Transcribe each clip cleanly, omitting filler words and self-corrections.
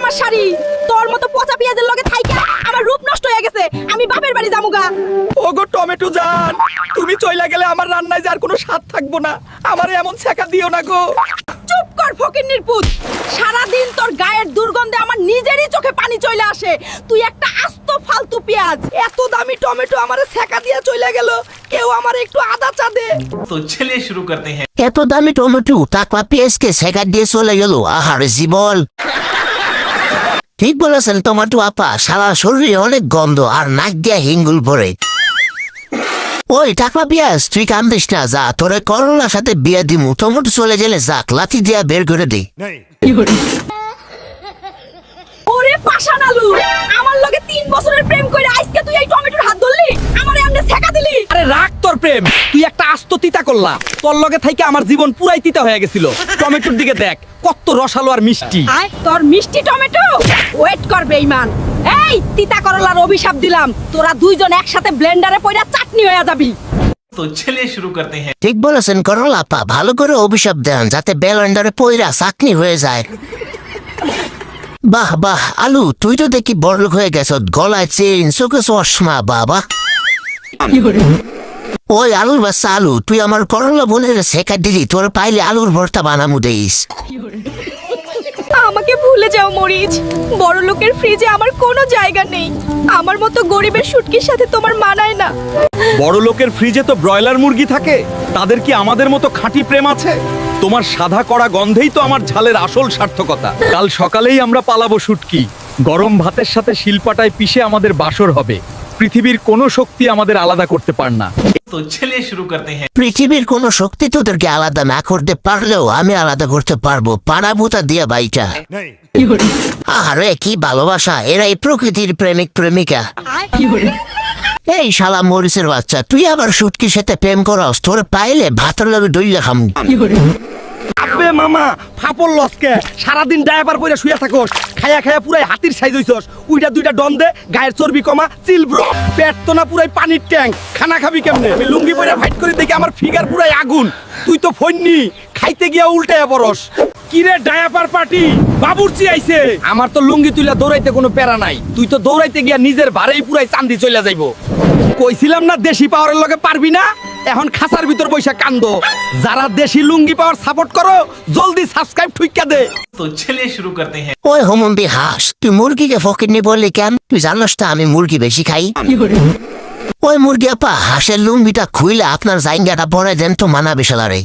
আমার শাড়ি তোর মতো পচা পেঁয়াজের লগে থাইকা আমার রূপ নষ্ট হয়ে গেছে আমি বাপের বাড়ি যামুগা ওগো টমেটো জান তুমি চইলা গেলে আমার রান্নায় যার কোনো স্বাদ থাকবো না আমারে এমন ছেকা দিও না গো চুপ কর ফকিন্নির পুত সারা দিন তোর গায়ের দুর্গন্ধে আমার নিজেরই চোখে পানি চলে আসে তুই একটা আস্ত ফালতু পেঁয়াজ এত দামি টমেটো আমারে ছেকা দিয়া চইলা গেল কেউ আমারে একটু আদা চা দে तो चलिए शुरू करते हैं। এত দামি টমেটো টাকা পেঁয়াজকে সেকা দিয়ে চলে গেল আহার জীবন ঠিক বলেছেন টমেটো আপা সারা শরীরে অনেক গন্ধ আর নাক দিয়া হিঙ্গুল পরে ওই টাকা পেঁয়াজ তুই কান্দিস না যা তোরে করোনার সাথে বিয়ে দিমু টমেটো চলে গেলে যাক লাঠি দিয়া বের করে দে ওরে পাশান আলু আমার লগে 3 বছরের প্রেম কইরা আজকে তুই এই টমেটোর হাত ধরলি আমারে এমনে ছেকা দিলি আরে রাখ তোর প্রেম তুই একটা আস্ত তিতা করলা তোর লগে থাইকে আমার জীবন পুরাই তিতা হয়ে গেছিল টমেটোর দিকে দেখ কত রসালো আর মিষ্টি আয় তোর মিষ্টি টমেটো ওয়েট কর বেঈমান এই তিতা করলার অভিশাপ দিলাম তোরা দুইজন একসাথে ব্লেন্ডারে পয়রা চাটনি হয়ে যাবি तो चलिए शुरू करते हैं। ঠিক বলেছেন করলা আপা ভালো করে অভিশাপ দেন যাতে বেলন্ডারে পইরা চাকনি হয়ে যায় বাহ বাহ আলু তুই তো দেখি বড়লোক হয়ে গেছ গলায় চেইন চোখে চশমা বাবা ওই আলুর বাচ্চা আলু তুই আমার করলা বোনের শেখা দিলি তোর পাইলে আলুর ভর্তা বানামু দেইস আমাকে ভুলে যাও মরিচ বড় লোকের ফ্রিজে আমার কোনো জায়গা নেই আমার মতো গরিবের শুটকির সাথে তোমার মানায় না বড় লোকের ফ্রিজে তো ব্রয়লার মুরগি থাকে তাদের কি আমাদের মতো খাঁটি প্রেম আছে তোমার সাদা কড়া গন্ধেই তো আমার ঝালের আসল সার্থকতা কাল সকালেই আমরা পালাবো শুটকি গরম ভাতের সাথে শিলপাটায় পিষে আমাদের বাসর হবে পৃথিবীর কোনো শক্তি আমাদের আলাদা করতে পার না तो चलिए शुरू करते हैं। পৃথিবীর কোন শক্তি তোদেরকে আলাদা না করতে পারলেও আমি আলাদা করতে পারবো পানাবুতা দিয়া বাইটা আরে কি ভালোবাসা এরাই প্রকৃতির প্রেমিক প্রেমিকা এই শালা মরিচের বাচ্চা তুই আবার শুটকির সাথে প্রেম করস তোর পাইলে ভাতের লগে দইলা খাম আবে মামা ফাপল লসকে সারাদিন ডায়াপার পরে শুয়ে থাকোস খায়া খায়া পুরাই হাতির সাইজ হইছস উইটা দুইটা ডন দে গায়ের চর্বি কমা চিল ব্রো পেট তো না পুরাই পানির ট্যাঙ্ক খানা খাবি কেমনে আমি লুঙ্গি পরে ফাইট করে দেখি আমার ফিগার পুরাই আগুন তুই তো ফন্নি খাইতে গিয়া উল্টায়া পরস কিরে ডায়াপার পার্টি বাবুর্চি আইছে আমার তো লুঙ্গি তুইলা দৌড়াইতে কোনো প্যারা নাই তুই তো দৌড়াইতে গিয়া নিজের ভারেই পুরাই চান্দি চলে যাইবো কইছিলাম না দেশি পাওয়ারের লগে পারবি না এখন খাসার ভিতর বইসা কান্দো যারা দেশি লুঙ্গি পাওয়ার সাপোর্ট করো জলদি সাবস্ক্রাইব ঠুইকা দে तो चलिए शुरू करते हैं। ওই হোমন্দি হাস তুই মুরগিকে ফকিরনি বললি কেন তুই জানোস তো আমি মুরগি বেশি খাই ওই মুরগি আপা হাঁসের লুঙ্গিটা খুইলে আপনার জাইঙ্গাটা পরে দেন তো মানা বিশালারে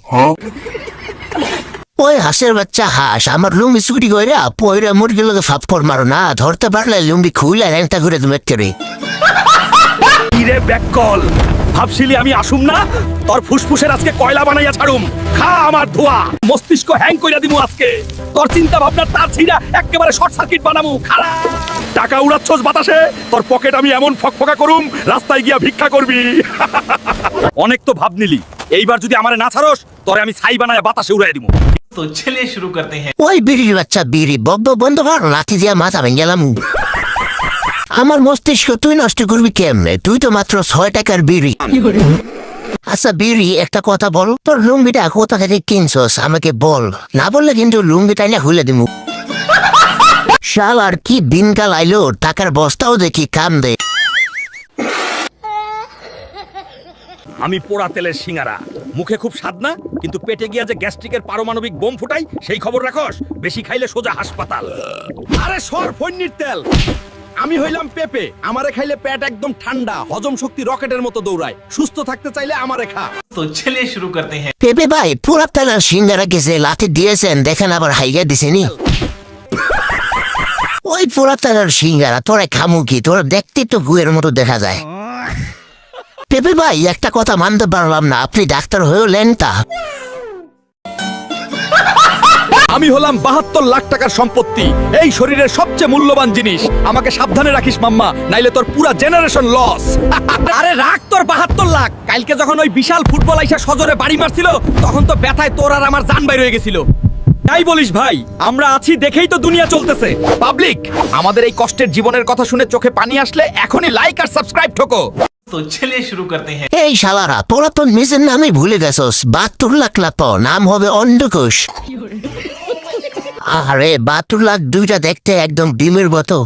ওই হাঁসের বাচ্চা হাঁস আমার লুঙ্গি চুরি করে পয়রা মুরগির লোকে ফাপড় মারো না ধরতে পারলে লুঙ্গি খুইলে র্যাংটা ঘুরে তুমি করে কিরে ব্যাককল ভাবছিলি আমি আসুম না তোর ফুসফুসের আজকে কয়লা বানাইয়া ছাড়ুম খা আমার ধোয়া মস্তিষ্ক হ্যাং কইরা দিমু আজকে তোর চিন্তা ভাবনা তার ছিড়া একেবারে শর্ট সার্কিট বানামু খালা টাকা উড়াচ্ছস বাতাসে তোর পকেট আমি এমন ফকফকা করুম রাস্তায় গিয়া ভিক্ষা করবি অনেক তো ভাব নিলি এইবার যদি আমারে না ছাড়স তোরে আমি ছাই বানায়া বাতাসে উড়াই দিমু तो चलिए शुरू करते हैं। ওই বিড়ির বাচ্চা বিড়ি বদ্ধ বন্ধ কর লাঠি দিয়া মাথা ভেঙেলাম আমার মস্তিষ্ক তুই নষ্ট করবি কেমনে তুই তো মাত্র 6 টাকার বিড়ি আচ্ছা বিড়ি একটা কথা বল তোর লুঙ্গিটা কোথা থেকে কিনছস আমাকে বল না বললে কিন্তু লুঙ্গিটা না খুলে দিমু শাল আর কি দিনকাল আইলো টাকার বস্তাও দেখি কান্দে আমি পোড়া তেলের সিঙ্গারা মুখে খুব স্বাদ না কিন্তু পেটে গিয়া যে গ্যাস্ট্রিকের পারমাণবিক বোম ফুটাই সেই খবর রাখস বেশি খাইলে সোজা হাসপাতাল আরে সর ফন্নির তেল আমি হইলাম পেপে আমারে খাইলে পেট একদম ঠান্ডা হজম শক্তি রকেটের মতো দৌড়ায় সুস্থ থাকতে চাইলে আমারে খা तो चलिए शुरू करते हैं। পেপে ভাই পুরা তেলার সিঙ্গারা গেছে লাঠি দিয়েছেন দেখেন আবার হাইগা দিছেনি ওই পুরা তেলার সিঙ্গারা তোরা খামু কি তোরা দেখতে তো গুয়ের মতো দেখা যায় পেপে ভাই একটা কথা মানতে পারলাম না আপনি ডাক্তার হয়েও লেনটা আমি হলাম 72 লাখ টাকার সম্পত্তি এই শরীরের সবচেয়ে মূল্যবান জিনিস আমাকে সাবধানে রাখিস মাম্মা নাইলে তোর পুরা জেনারেশন লস আরে রাখ তোর 72 লাখ কালকে যখন ওই বিশাল ফুটবল আইসা সজরে বাড়ি মারছিল তখন তো ব্যথায় তোর আর আমার জান বাইরে হয়ে গেছিল তাই বলিস ভাই আমরা আছি দেখেই তো দুনিয়া চলতেছে পাবলিক আমাদের এই কষ্টের জীবনের কথা শুনে চোখে পানি আসলে এখনই লাইক আর সাবস্ক্রাইব ঠোকো तो चलिए शुरू करते हैं। এই শালারা তোরা তো নিজের নামই ভুলে গেছস 72 লাখ লাপ নাম হবে অন্ধকুশ আরে 72 লাখ দুইটা দেখতে একদম ডিমের মতো।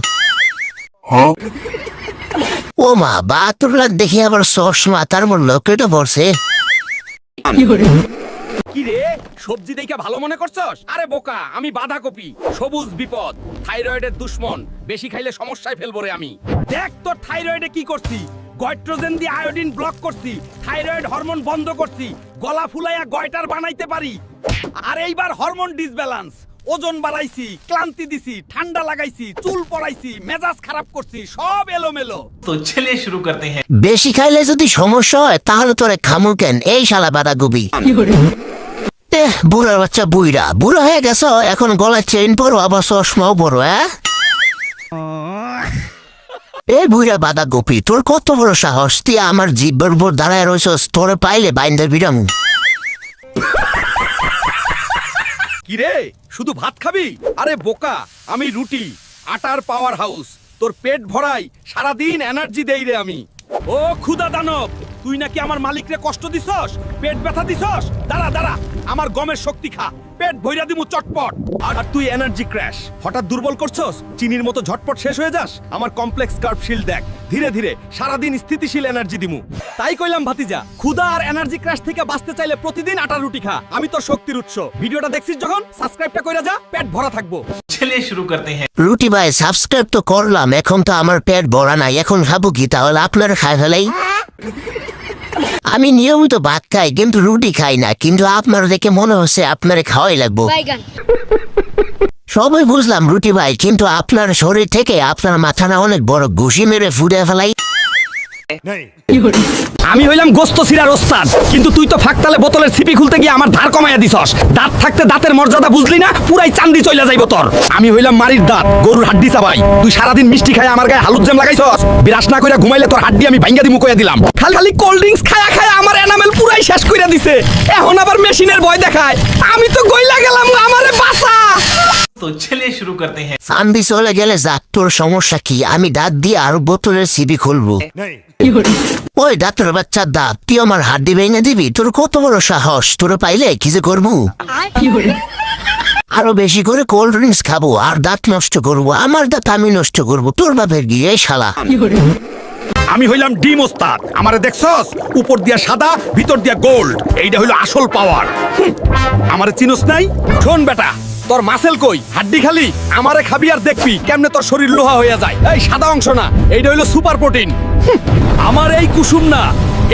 ও মা 72 লাখ দেখি আবার চশমা, তার মূল্য কেটে পড়ছে। কি রে সবজি দেখে ভালো মনে করছস? আরে বোকা, আমি বাঁধাকপি, সবুজ বিপদ, থাইরয়েডের দুশ্মন, বেশি খাইলে সমস্যায় ফেলবো রে আমি। দেখ তোর থাইরয়েডে কি করছি, গয়ট্রোজেন দিয়ে আয়োডিন ব্লক করছি, থাইরয়েড হরমোন বন্ধ করছি, গলা ফুলাইয়া গয়টার বানাইতে পারি। আর এইবার হরমোন ডিসব্যালেন্স, ওজন বাড়াইছি, ক্লান্তি দিছি, ঠান্ডা লাগাইছি, চুল পড়াইছি, মেজাজ খারাপ করছি, সব এলোমেলো। तो चलिए शुरू करते हैं। বেশি খাইলে যদি সমস্যা হয় তাহলে তোরে খামু কেন এই শালা বাঁধাকপি। বুড়ার বাচ্চা বুইরা বুড়া হয়ে গেছ, এখন গলায় চেইন পরো আবার চশমাও পরো। এই বুইরা বাঁধাকপি, তোর কত বড় সাহস, তুই আমার জিব্বার উপর দাঁড়ায় রয়েছস, তোরে পাইলে বাইন্দার বিরাম। কি রে শুধু ভাত খাবি? আরে বোকা, আমি রুটি, আটার পাওয়ার হাউস, তোর পেট ভরাই, সারাদিন এনার্জি দেই রে আমি। ও ক্ষুধা দানব, তুই নাকি আমার মালিকরে কষ্ট দিছস, পেট ব্যথা দিছস? দাঁড়া দাঁড়া, আমার গমের শক্তি খা, পেট ভইরা দিমু চটপট। আর তুই এনার্জি ক্র্যাশ, হঠাৎ দুর্বল করছস, চিনির মতো ঝটপট শেষ হয়ে যাস। আমার কমপ্লেক্স কার্ভ শিল্ড দেখ, ধীরে ধীরে সারাদিন স্থিতিশীল এনার্জি দিমু। তাই কইলাম ভাতিজা, ক্ষুধা আর এনার্জি ক্র্যাশ থেকে বাঁচতে চাইলে প্রতিদিন আটা রুটি খা, আমি তোর শক্তির উৎস। ভিডিওটা দেখছিস যখন সাবস্ক্রাইবটা কইরা যা, পেট ভরা থাকবো। चलिए शुरू करते हैं। রুটি ভাই সাবস্ক্রাইব তো করলাম, এখন তো আমার পেট ভরা নাই, এখন খাবো কি? তাহলে আপনারা খাই ফেলাই। আমি নিয়মিত ভাত খাই কিন্তু রুটি খাই না, কিন্তু আপনার দেখে মনে হচ্ছে আপনারে খাওয়াই লাগবো। সবাই বুঝলাম রুটি ভাই, কিন্তু আপনার শরীর থেকে আপনার মাথাটা অনেক বড় ঘুষি মেরে ফুটে ফেলাই। আমি হইলাম গোস্ত সিরার ওস্তাদ, কিন্তু তুই তো ফাঁকতালে বোতলের ছিপি খুলতে গিয়ে আমার ধার কমাইয়া দিছস। দাঁত থাকতে দাঁতের মর্যাদা বুঝলি না, পুরাই চান্দি চইলা যাইব তোর। আমি হইলাম মারির দাঁত, গরুর হাড্ডি চাবাই। তুই সারাদিন মিষ্টি খায় আমার গায়ে হালুদ জ্যাম লাগাইছস, বিরাস না কইরা ঘুমাইলে তোর হাড্ডি আমি ভাঙ্গা দিমু কইয়া দিলাম। খালি খালি কোল্ড ড্রিঙ্কস খায়া খায়া আমার এনামেল পুরাই শেষ কইরা দিছে, এখন আবার মেশিনের ভয় দেখায়। আমি তো গইলা গেলাম, আমারে বাঁচা। तो चलिए शुरू करते हैं। চান্দি চলে গেলে যাক, তোর সমস্যা কি? আমি দাঁত দিয়ে আর বোতলের ছিপি খুলবো। ওই ডাক্তার বাচ্চার দাঁত, তুই আমার হাড্ডি ভেঙে দিবি? তোর কত বড় সাহস, তোর পাইলে কি যে করবো? আরো বেশি করে কোল্ড ড্রিঙ্কস খাবো আর দাঁত নষ্ট করবো, আমার দাঁত আমি নষ্ট করবো, তোর বাপের গিয়ে শালা। আমি হইলাম ডিম ওস্তাদ, আমারে দেখছস? উপর দিয়া সাদা, ভিতর দিয়া গোল্ড, এইটা হইলো আসল পাওয়ার। আমারে চিনোস নাই? শোন বেটা, তোর মাসেল কই, হাড্ডি খালি? আমারে খাবি আর দেখবি কেমনে তোর শরীর লোহা হইয়া যায়। এই সাদা অংশ না, এইটা হইলো সুপার প্রোটিন। আমার এই কুসুম না,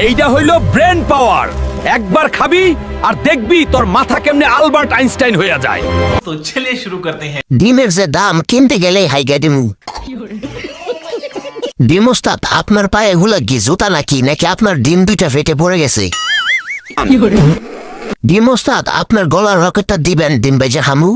এইটা হইলো ব্রেন পাওয়ার। একবার খাবি আর দেখবি তোর মাথা কেমনে আলবার্ট আইনস্টাইন হইয়া যায়। तो चलिए शुरू करते हैं। ডিমের যে দাম, কিনতে গেলে হাইগা ডিমু। ডিম ওস্তাদ, আপনার পায়ে এগুলা কি জুতা নাকি, নাকি আপনার ডিম দুইটা ফেটে পড়ে গেছে? ডিম ওস্তাদ, আপনার গলার রকেটটা দিবেন, ডিম বেজে হামু।